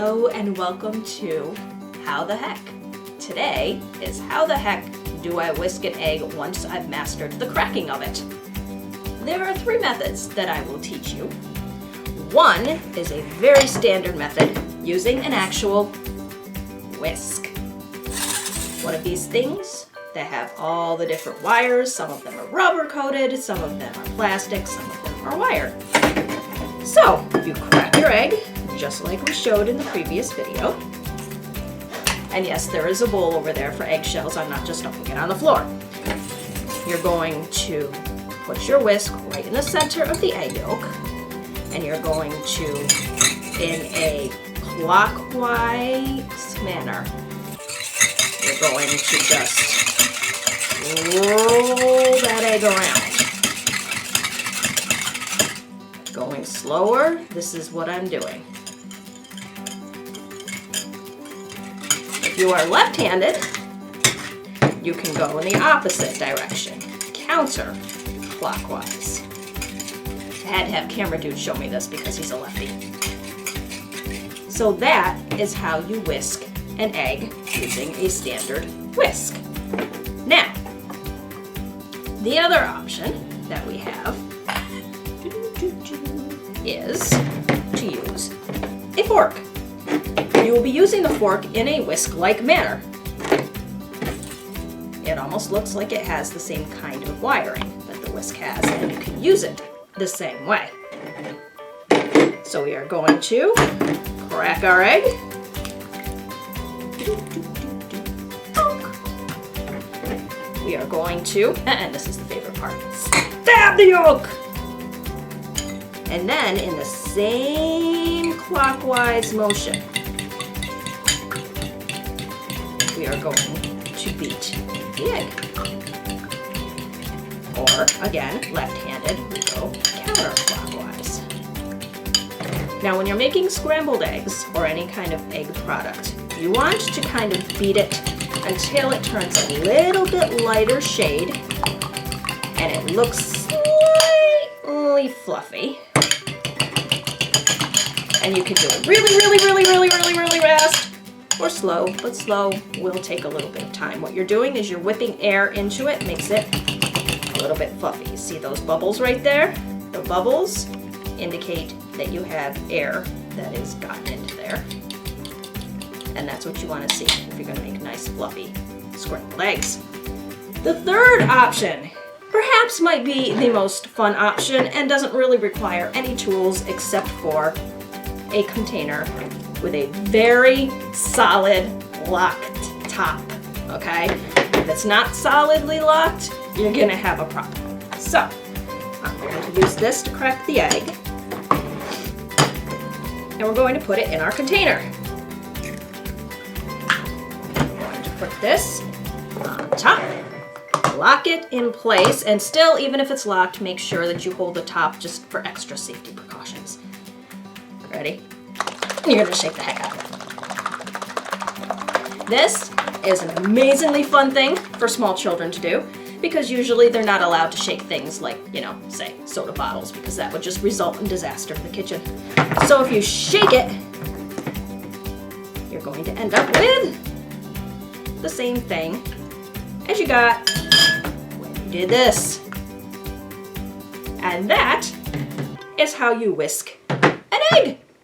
Hello and welcome to How the Heck. Today is how the heck do I whisk an egg once I've mastered the cracking of it. There are 3 methods that I will teach you. One is a very standard method using an actual whisk. One of these things that have all the different wires. Some of them are rubber coated, some of them are plastic, some of them are wire. So you crack your egg just like we showed in the previous video. And yes, there is a bowl over there for eggshells. I'm not just dumping it on the floor. You're going to put your whisk right in the center of the egg yolk, and you're going to, in a clockwise manner, you're going to just roll that egg around. Going slower, this is what I'm doing. If you are left-handed, you can go in the opposite direction, counterclockwise. I had to have camera dude show me this because he's a lefty. So that is how you whisk an egg using a standard whisk. Now, the other option that we have is to use a fork. You will be using the fork in a whisk-like manner. It almost looks like it has the same kind of wiring that the whisk has, and you can use it the same way. So we are going to crack our egg. We are going to, and this is the favorite part, stab the yolk! And then in the same clockwise motion, we are going to beat the egg. Or, again, left-handed, we go counterclockwise. Now, when you're making scrambled eggs or any kind of egg product, you want to kind of beat it until it turns a little bit lighter shade and it looks slightly fluffy. And you can do it really fast or slow, but slow will take a little bit of time. What you're doing is you're whipping air into it, makes it a little bit fluffy. You see those bubbles right there? The bubbles indicate that you have air that is gotten into there. And that's what you want to see if you're going to make nice fluffy scrambled eggs. The third option perhaps might be the most fun option and doesn't really require any tools except for a container with a very solid locked top, okay? If it's not solidly locked, you're gonna have a problem. So, I'm going to use this to crack the egg, and we're going to put it in our container. I'm going to put this on top, lock it in place, and still, even if it's locked, make sure that you hold the top just for extra safety precautions. Ready? And you're gonna shake the heck out of it. This is an amazingly fun thing for small children to do because usually they're not allowed to shake things like, say soda bottles because that would just result in disaster in the kitchen. So if you shake it, you're going to end up with the same thing as you got when you did this. And that is how you whisk an egg.